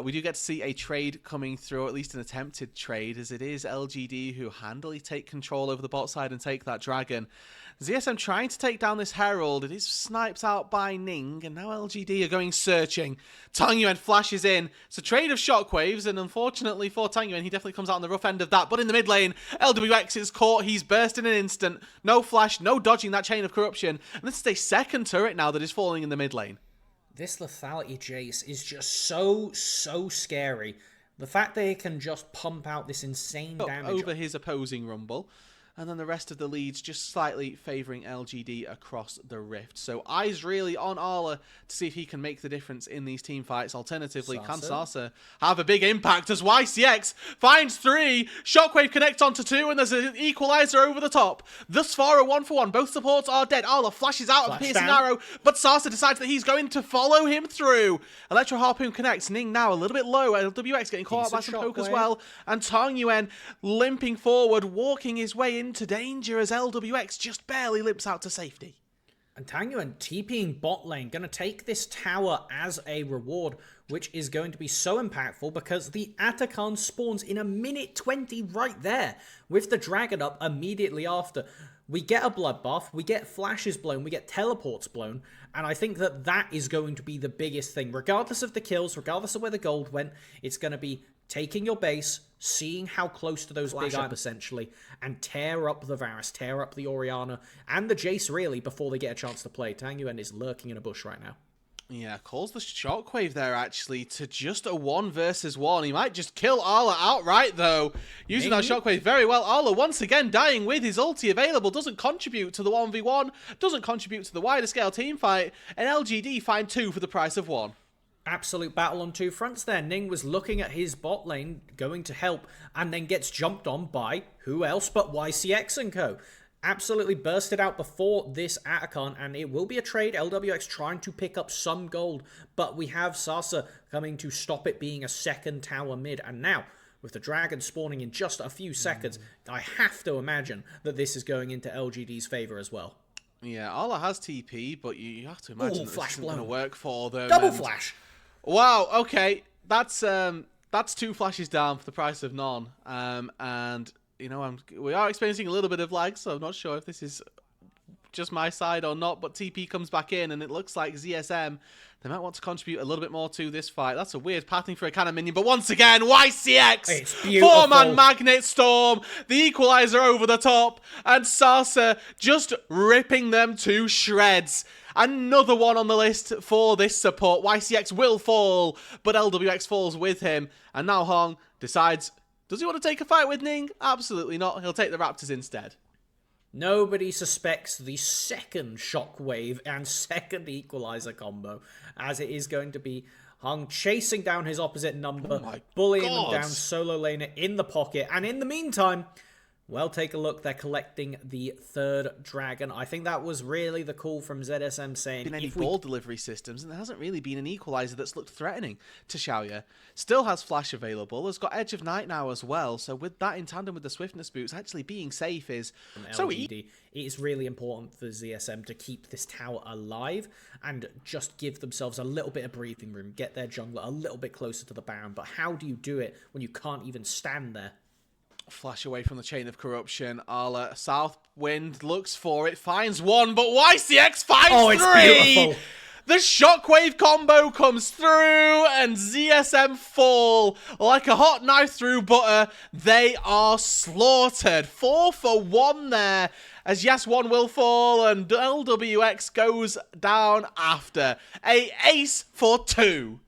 we do get to see a trade coming through, or at least an attempted trade, as it is LGD who handily take control over the bot side and take that dragon. ZSM trying to take down this Herald. It is sniped out by Ning, and now LGD are going searching. Tang Yuan flashes in. It's a trade of shockwaves, and unfortunately for Tang Yuan, he definitely comes out on the rough end of that. But in the mid lane, LWX is caught. He's burst in an instant. No flash, no dodging that chain of corruption. And this is a second turret now that is falling in the mid lane. This lethality Jace is just so scary. The fact that he can just pump out this insane damage over his opposing Rumble. and then the rest of the leads just slightly favouring LGD across the rift. So eyes really on Arla to see if he can make the difference in these team fights. Alternatively, can Sasa have a big impact as YCX finds 3, Shockwave connects onto 2, and there's an equalizer over the top. Thus far, a 1-for-1. Both supports are dead. Arla flashes out of the piercing arrow, but Sasa decides that he's going to follow him through. Electro Harpoon connects. Ning now a little bit low. LWX getting caught out by some poke as well. And Tong Yuen limping forward, walking his way into danger as LWX just barely limps out to safety. And Tang Yuen TPing bot lane, going to take this tower as a reward, which is going to be so impactful because the Atakan spawns in a minute 20 right there, with the dragon up immediately after. We get a bloodbath, we get flashes blown, we get teleports blown, and I think that that is going to be the biggest thing. Regardless of the kills, regardless of where the gold went, it's going to be taking your base, seeing how close to those big items essentially, and tear up the Varus, tear up the Orianna, and the Jace really before they get a chance to play. Tang Yuen is lurking in a bush right now. Yeah, calls the Shockwave there, actually, to just a 1 versus 1. He might just kill Arla outright, though. Using that Shockwave very well. Arla, once again, dying with his ulti available. Doesn't contribute to the 1v1. Doesn't contribute to the wider scale team fight. And LGD find 2 for the price of 1. Absolute battle on 2 fronts there. Ning was looking at his bot lane, going to help, and then gets jumped on by who else but YCX and co. Absolutely bursted out before this Atakan, and it will be a trade. LWX trying to pick up some gold, but we have Sasa coming to stop it being a second tower mid. And now, with the dragon spawning in just a few seconds, I have to imagine that this is going into LGD's favor as well. Yeah, Arla has TP, but you have to imagine that this isn't going to work for them. Double flash! Wow, okay. That's 2 flashes down for the price of none. And you know, we are experiencing a little bit of lag, so I'm not sure if this is just my side or not, but TP comes back in, and it looks like ZSM, they might want to contribute a little bit more to this fight. That's a weird pathing for a cannon minion, but once again, YCX! 4-man Magnet Storm, the equalizer over the top, and Sasa just ripping them to shreds. Another one on the list for this support. YCX will fall, but LWX falls with him, and now Hong decides, does he want to take a fight with Ning? Absolutely not. He'll take the Raptors instead. Nobody suspects the second Shockwave and second Equalizer combo, as it is going to be Hung chasing down his opposite number, bullying them down, solo laner in the pocket, and in the meantime, well, take a look. They're collecting the 3rd dragon. I think that was really the call from ZSM saying... Been any ball delivery systems, and there hasn't really been an equalizer that's looked threatening to Xiaoya. Still has flash available. Has got Edge of Night now as well. So with that in tandem with the swiftness boots, actually being safe is so LGD. It is really important for ZSM to keep this tower alive and just give themselves a little bit of breathing room. Get their jungler a little bit closer to the Baron. But how do you do it when you can't even stand there? Flash away from the chain of corruption. Arla, Southwind looks for it, finds 1, but YCX finds 3! Beautiful. The Shockwave combo comes through, and ZSM fall like a hot knife through butter. They are slaughtered. 4 for 1 there, as yes, 1 will fall, and LWX goes down after. A ace for 2.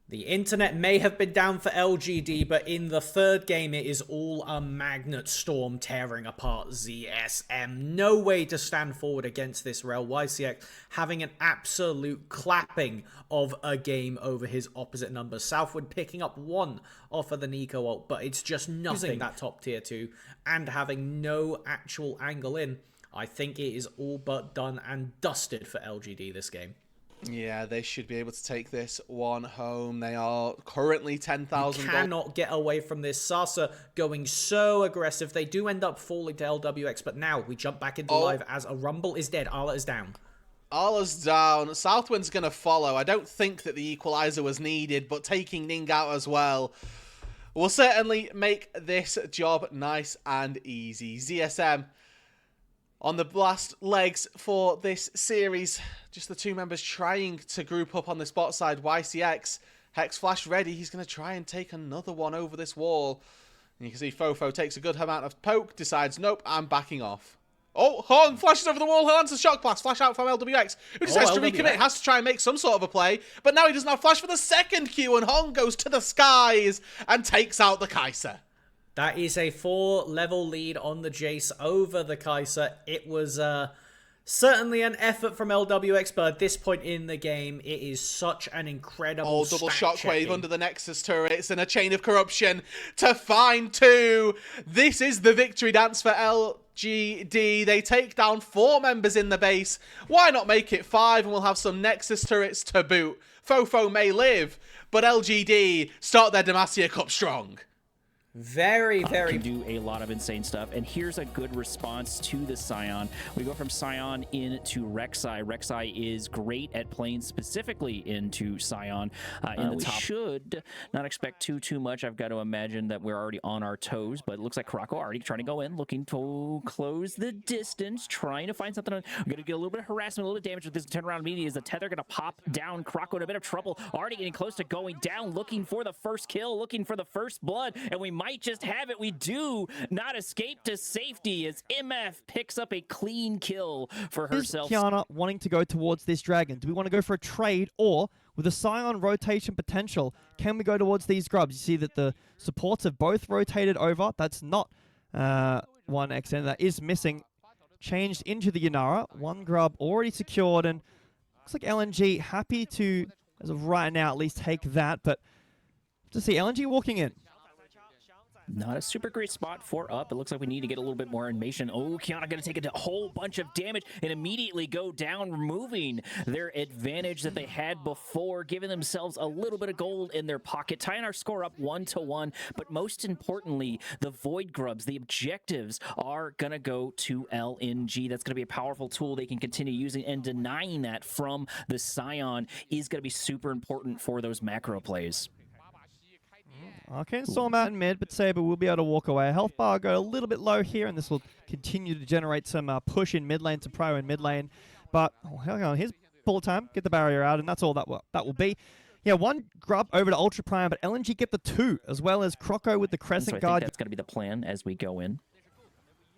The internet may have been down for LGD, but in the 3rd game, it is all a Magnet Storm tearing apart ZSM. No way to stand forward against this Rel. YCX having an absolute clapping of a game over his opposite numbers. Southwood picking up 1 off of the Nico ult, but it's just nothing that top tier 2 and having no actual angle in. I think it is all but done and dusted for LGD this game. Yeah, they should be able to take this one home. They are currently 10,000. Cannot get away from this. Sasa going so aggressive. They do end up falling to LWX, but now we jump back into live as a Rumble is dead. Arla is down. Arla's down. Southwind's going to follow. I don't think that the equalizer was needed, but taking Ning out as well will certainly make this job nice and easy. ZSM on the last legs for this series. Just the 2 members trying to group up on the spot side. YCX, Hex Flash ready. He's going to try and take another one over this wall. And you can see Fofo takes a good amount of poke, decides, nope, I'm backing off. Oh, Hong flashes over the wall, lands a shock blast, flash out from LWX, who decides to recommit, has to try and make some sort of a play, but now he doesn't have flash for the second Q, and Hong goes to the skies and takes out the Kai'Sa. That is a 4-level lead on the Jace over the Kai'Sa. It was certainly an effort from LWX, but at this point in the game, it is such an incredible double stat shockwave checking. under the Nexus turrets and a chain of corruption to find 2. This is the victory dance for LGD. They take down 4 members in the base. Why not make it 5 and we'll have some Nexus turrets to boot. Fofo may live, but LGD start their Demacia Cup strong. Very can do a lot of insane stuff, and here's a good response to the Scion. We go from Scion into Rek'Sai. Rek'Sai is great at playing specifically into Scion. In the top, we should not expect too much. I've got to imagine that we're already on our toes, but it looks like Krako already trying to go in, looking to close the distance, trying to find something. We're going to get a little bit of harassment, a little bit of damage with this turnaround immediately. Is the tether going to pop down? Krako in a bit of trouble, already getting close to going down, looking for the first kill, looking for the first blood, and we might just have it. We do not escape to safety as MF picks up a clean kill for herself. Is Qiyana wanting to go towards this dragon? Do we want to go for a trade, or with a Scion rotation potential, can we go towards these grubs? You see that the supports have both rotated over. That's not one extend. That is missing. Changed into the Yanara. 1 grub already secured, and looks like LNG happy to, as of right now, at least take that. But to see LNG walking in. Not a super great spot for up. It looks like we need to get a little bit more animation. Oh, Qiyana going to take a whole bunch of damage and immediately go down, removing their advantage that they had before, giving themselves a little bit of gold in their pocket, tying our score up 1-1. But most importantly, the Void Grubs, the objectives are going to go to LNG. That's going to be a powerful tool they can continue using, and denying that from the Scion is going to be super important for those macro plays. Okay, Storm out in mid, but Saber will be able to walk away. Health bar go a little bit low here, and this will continue to generate some push in mid lane to Pro in mid lane. But hang on, here's bullet time, get the barrier out, and that's all that will be. Yeah, 1 grub over to Ultra Prime, but LNG get the 2, as well as Kroko with the Crescent so I Guard. think that's going to be the plan as we go in.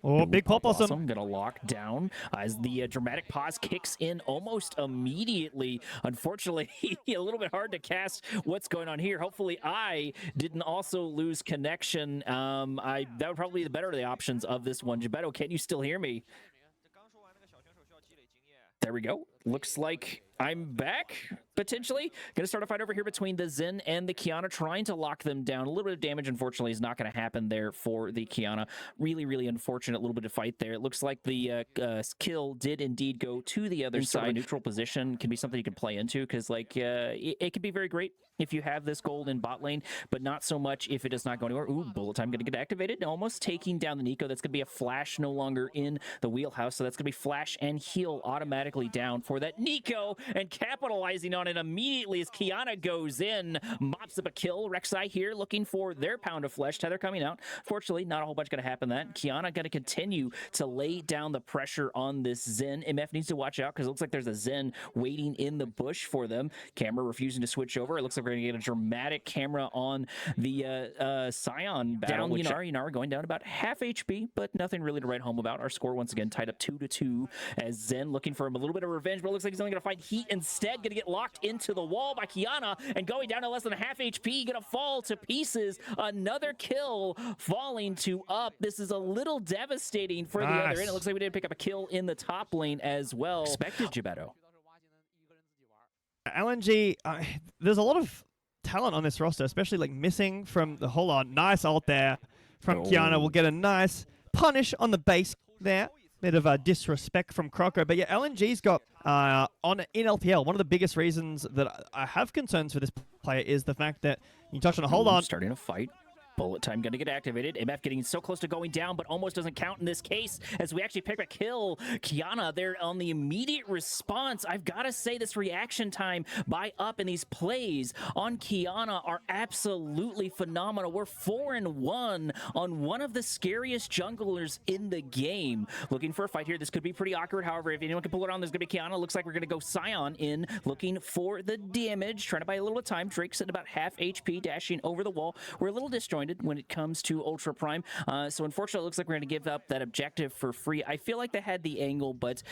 Oh, big pop awesome. Gonna lock down as the dramatic pause kicks in almost immediately. Unfortunately, a little bit hard to cast what's going on here. Hopefully I didn't also lose connection. That would probably be the better of the options of this one. Gebetto, can you still hear me? There we go. Looks like I'm back, potentially. Going to start a fight over here between the Zen and the Qiyana, trying to lock them down. A little bit of damage, unfortunately, is not going to happen there for the Qiyana. Really, really unfortunate little bit of fight there. It looks like the kill did indeed go to the other side. Neutral position can be something you can play into, because like it can be very great if you have this gold in bot lane, but not so much if it does not go anywhere. Ooh, bullet time going to get activated. Almost taking down the Nico. That's going to be a flash no longer in the wheelhouse, so that's going to be flash and heal automatically down for that Nico, and capitalizing on it immediately as Qiyana goes in, mops up a kill. Rek'Sai here looking for their pound of flesh. Tether coming out. Fortunately, not a whole bunch going to happen that. Qiyana going to continue to lay down the pressure on this Zen. MF needs to watch out because it looks like there's a Zen waiting in the bush for them. Camera refusing to switch over. It looks like we're going to get a dramatic camera on the Scion battle. Down Yanara going down about half HP, but nothing really to write home about. Our score once again tied up 2-2 as Zen looking for him a little bit of revenge, but it looks like he's only going to fight Heat instead. Going to get locked into the wall by Qiyana and going down to less than half HP. Going to fall to pieces. Another kill falling to up. This is a little devastating for the other end. It looks like we did pick up a kill in the top lane as well. Expected, Gebetto. LNG, there's a lot of talent on this roster, especially like missing from the hold on. Nice ult there from Qiyana. We'll get a nice punish on the base there. Bit of disrespect from Kroko. But yeah, LNG's got in LPL, one of the biggest reasons that I have concerns for this player is the fact that you touched on a hold on. Starting a fight. Bullet time going to get activated. MF getting so close to going down, but almost doesn't count in this case as we actually pick a kill. Qiyana there on the immediate response. I've got to say this reaction time by up and these plays on Qiyana are absolutely phenomenal. We're 4-1 on one of the scariest junglers in the game. Looking for a fight here. This could be pretty awkward. However, if anyone can pull it on, there's going to be Qiyana. Looks like we're going to go Scion in, looking for the damage. Trying to buy a little bit of time. Drake's at about half HP, dashing over the wall. We're a little disjointed. disjointed when it comes to Ultra Prime. So unfortunately, it looks like we're going to give up that objective for free. I feel like they had the angle, but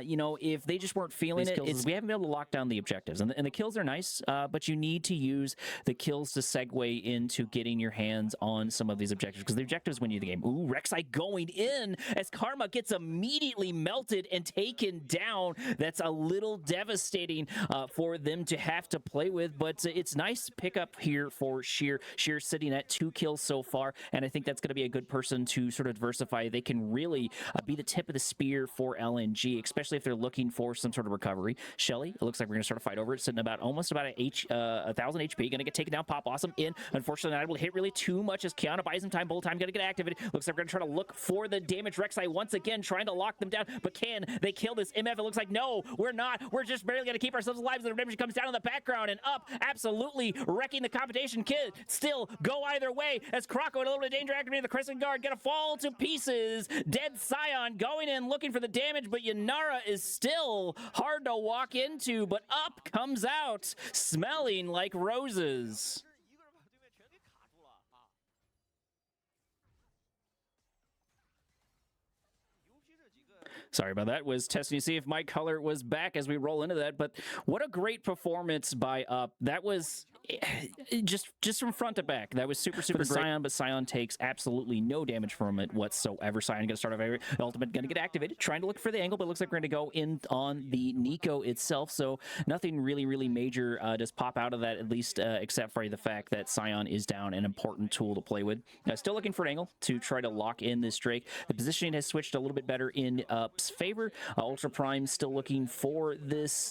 you know, if they just weren't feeling it, we haven't been able to lock down the objectives. And the kills are nice, but you need to use the kills to segue into getting your hands on some of these objectives, because the objectives win you the game. Ooh, Rek'Sai going in as Karma gets immediately melted and taken down. That's a little devastating for them to have to play with, but it's nice pickup here for Sheer. Sheer sitting at 2 kills so far, and I think that's going to be a good person to sort of diversify. They can really be the tip of the spear for LNG, especially if they're looking for some sort of recovery. Shelly, it looks like we're going to start a fight over it, sitting about almost about 1,000 HP. Going to get taken down. Pop Blossom in. Unfortunately, not able to hit really too much as Kiana buys him time. Bullet time going to get activated. Looks like we're going to try to look for the damage. Rek'Sai once again trying to lock them down, but can they kill this MF? It looks like no, we're not. We're just barely going to keep ourselves alive. The redemption comes down in the background and up, absolutely wrecking the competition. Kid still go either way as Kroko in a little bit of danger, activating the Crescent Guard, gonna fall to pieces. Dead Scion going in looking for the damage, but Yanara is still hard to walk into, but up comes out smelling like roses. Sorry about that. Was testing to see if my color was back as we roll into that, but what a great performance by Up. That was just from front to back. That was super great. Scion, but Scion takes absolutely no damage from it whatsoever. Scion going to start off every ultimate, going to get activated, trying to look for the angle, but it looks like we're going to go in on the Nico itself, so nothing really major does pop out of that, at least except for the fact that Scion is down, an important tool to play with. Still looking for an angle to try to lock in this Drake. The positioning has switched a little bit better in Up's favor. Ultra Prime still looking for this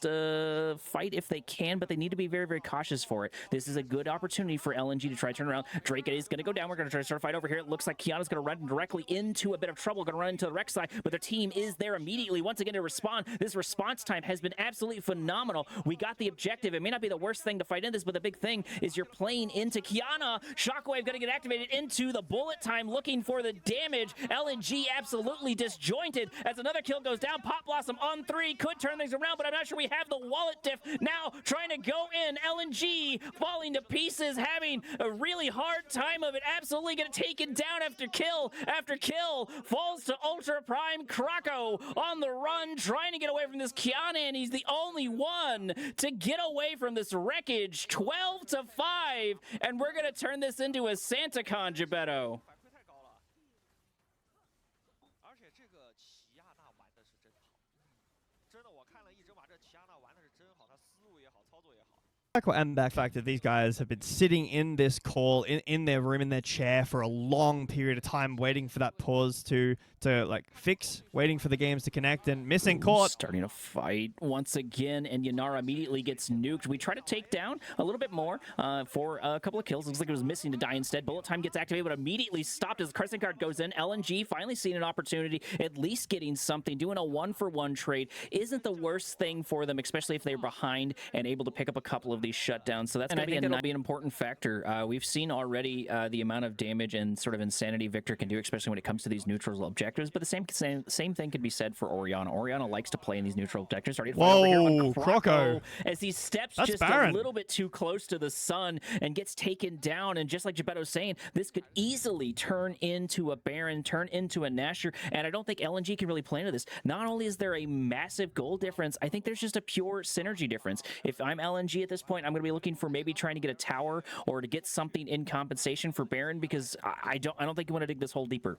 fight if they can, but they need to be very cautious for it. This is a good opportunity for LNG to try to turn around. Drake is going to go down. We're going to try to start a fight over here. It looks like Kiana's going to run directly into a bit of trouble. Going to run into the Rek'Sai, but their team is there immediately once again to respond. This response time has been absolutely phenomenal. We got the objective. It may not be the worst thing to fight in this, but the big thing is you're playing into Kiana. Shockwave going to get activated into the bullet time, looking for the damage. LNG absolutely disjointed as another kill goes down. Pop Blossom on 3 could turn things around, but I'm not sure we have the wallet diff now. Trying to go in. LNG falling to pieces, having a really hard time of it. Absolutely getting taken down after kill after kill. Falls to Ultra Prime. Kroko on the run, trying to get away from this Kiana, and he's the only one to get away from this wreckage. 12-5, and we're going to turn this into a SantaCon, Gebetto. And the fact that these guys have been sitting in this call, in their room, in their chair for a long period of time, waiting for that pause to like fix, waiting for the games to connect, and missing caught. Starting a fight once again, and Yanara immediately gets nuked. We try to take down a little bit more for a couple of kills. Looks like it was missing to die instead. Bullet time gets activated, but immediately stopped as the Crescent Guard goes in. LNG finally seeing an opportunity, at least getting something, doing a 1-for-1 trade. Isn't the worst thing for them, especially if they're behind and able to pick up a couple of these shutdowns. So that's going to be an important factor. We've seen already the amount of damage and sort of insanity Victor can do, especially when it comes to these neutral objectives. But the same thing could be said for Orianna. Orianna likes to play in these neutral objectives. Whoa, Kroko. As he steps That's just barren. a little bit too close to the sun and gets taken down. And just like Gebetto's saying, this could easily turn into a Baron, turn into a Nasher. And I don't think LNG can really play into this. Not only is there a massive goal difference, I think there's just a pure synergy difference. If I'm LNG at this point, I'm going to be looking for maybe trying to get a tower or to get something in compensation for Baron, because I don't think you want to dig this hole deeper.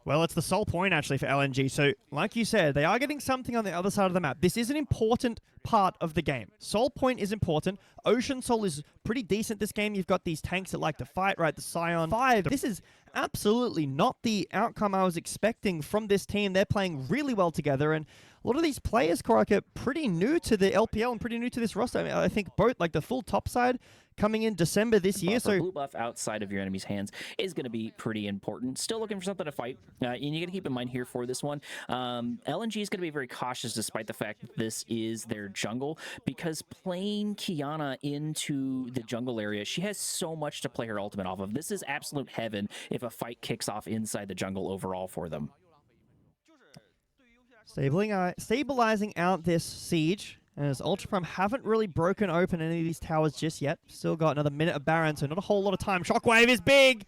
Well, it's the sole point, actually, for LNG. So, like you said, they are getting something on the other side of the map. This is an important part of the game. Soul point is important. Ocean Soul is pretty decent this game. You've got these tanks that like to fight, right? The Scion 5. This is absolutely not the outcome I was expecting from this team. They're playing really well together, and a lot of these players, Korak, are pretty new to the LPL and pretty new to this roster. I mean, I think both, like the full top side, coming in December this year. So blue buff outside of your enemy's hands is going to be pretty important. Still looking for something to fight. And you got to keep in mind here for this one, LNG is going to be very cautious despite the fact that this is their jungle, because playing Kiana into the jungle area, she has so much to play her ultimate off of. This is absolute heaven if a fight kicks off inside the jungle overall for them. stabilizing out this siege. As Ultra Prime haven't really broken open any of these towers just yet. Still got another minute of Baron, so not a whole lot of time. Shockwave is big!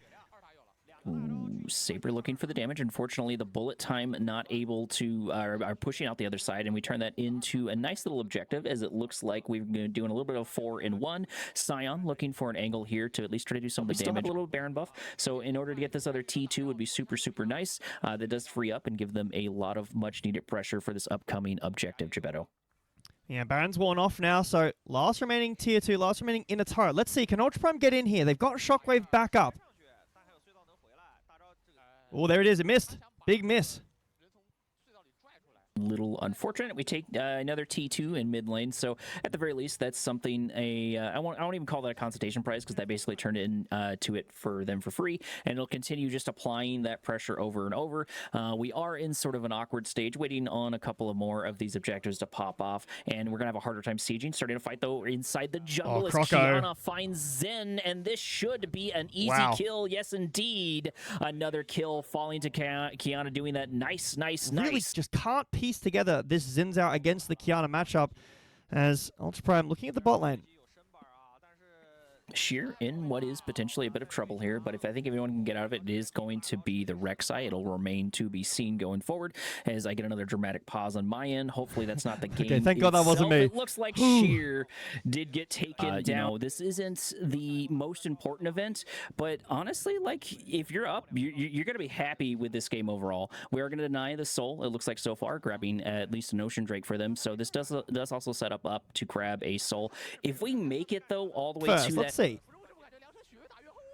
Ooh, Saber looking for the damage. Unfortunately, the bullet time not able to are pushing out the other side, and we turn that into a nice little objective as it looks like we're doing a little bit of 4-in-1. Scion looking for an angle here to at least try to do some of the damage. Still have a little Baron buff, so in order to get this other T2 would be super, super nice. That does free up and give them a lot of much-needed pressure for this upcoming objective, Gebetto. Yeah, Baron's worn off now, so last remaining tier 2, last remaining inner turret. Let's see, can Ultra Prime get in here? They've got Shockwave back up. Oh, there it is. It missed. Big miss. Little unfortunate. We take another T2 in mid lane, so at the very least, that's something. I won't even call that a consultation prize because that basically turned in to it for them for free, and it'll continue just applying that pressure over and over. We are in sort of an awkward stage, waiting on a couple of more of these objectives to pop off, and we're gonna have a harder time sieging. Starting to fight though inside the jungle as Kiana finds Zen, and this should be an easy kill. Yes, indeed, another kill falling to Kiana, doing that nice. Really just can't piece together this Zin's out against the Kiana matchup as Ultra Prime looking at the bot lane. Sheer in what is potentially a bit of trouble here, but if I think anyone can get out of it, it is going to be the Rek'Sai. It'll remain to be seen going forward as I get another dramatic pause on my end. Hopefully that's not the game. Okay, thank God that wasn't me. It looks like Sheer did get taken down. This isn't the most important event, but honestly, like if you're up, you're going to be happy with this game overall. We are going to deny the soul, it looks like so far, grabbing at least an Ocean Drake for them. So this does also set up to grab a soul. If we make it though all the way to that. See.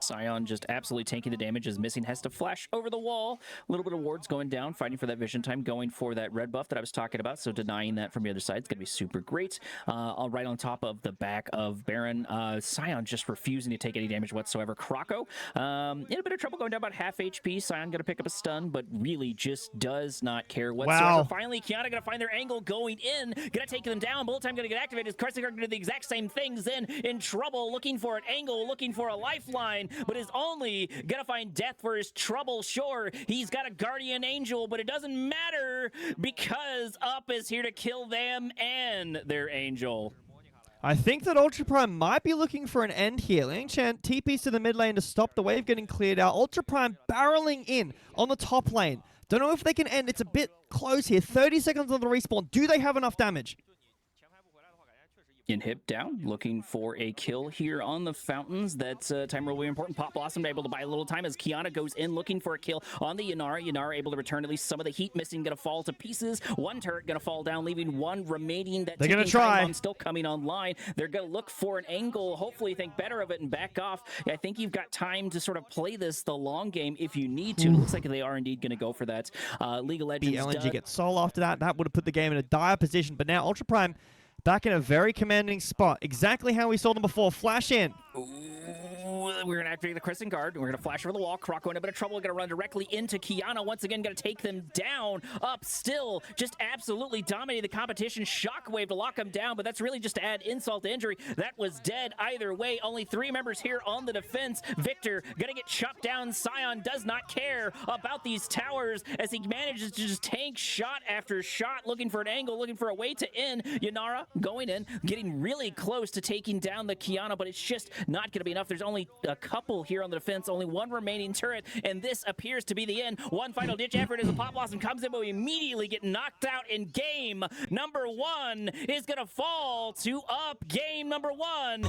Scion just absolutely tanking the damage as Missing has to flash over the wall. A little bit of wards going down, fighting for that vision time, going for that red buff that I was talking about, so denying that from the other side is going to be super great. Right on top of the back of Baron. Scion just refusing to take any damage whatsoever. Krako in a bit of trouble, going down about half HP. Scion going to pick up a stun, but really just does not care whatsoever. Wow. Finally, Kiana going to find their angle going in, going to take them down. Bullet time going to get activated. Carson going to do the exact same thing. Zen in trouble, looking for an angle, looking for a lifeline, but is only gonna find death for his trouble. Sure, he's got a guardian angel, but it doesn't matter because Up is here to kill them and their angel. I think that Ultra Prime might be looking for an end here. Liang Chen TPs to the mid lane to stop the wave getting cleared out. Ultra Prime barreling in on the top lane. Don't know if they can end. It's a bit close here. 30 seconds on the respawn. Do they have enough damage? Inhib down, looking for a kill here on the fountains. That's time will be important. Pop Blossom able to buy a little time as Kiana goes in looking for a kill on the Yanara. Yanara able to return at least some of the heat. Missing, gonna fall to pieces. One turret gonna fall down, leaving one remaining. That they're gonna try. Still coming online. They're gonna look for an angle. Hopefully think better of it and back off. I think you've got time to sort of play this the long game if you need to. It looks like they are indeed gonna go for that. League of Legends. LNG gets soul after that. That would have put the game in a dire position. But now Ultra Prime back in a very commanding spot. Exactly how we saw them before. Flash in. We're going to activate the Crescent Guard. We're going to flash over the wall. Krako in a bit of trouble. Going to run directly into Kiana. Once again, going to take them down. Up still. Just absolutely dominating the competition. Shockwave to lock them down, but that's really just to add insult to injury. That was dead either way. Only 3 members here on the defense. Victor going to get chopped down. Scion does not care about these towers as he manages to just tank shot after shot, looking for an angle, looking for a way to end. Yanara going in, getting really close to taking down the Kiana, but it's just not going to be enough. There's only a couple here on the defense, only one remaining turret, and this appears to be the end. One final ditch effort as the Pop Blossom comes in, but we immediately get knocked out in game number 1 is going to fall to Up. Game number 1.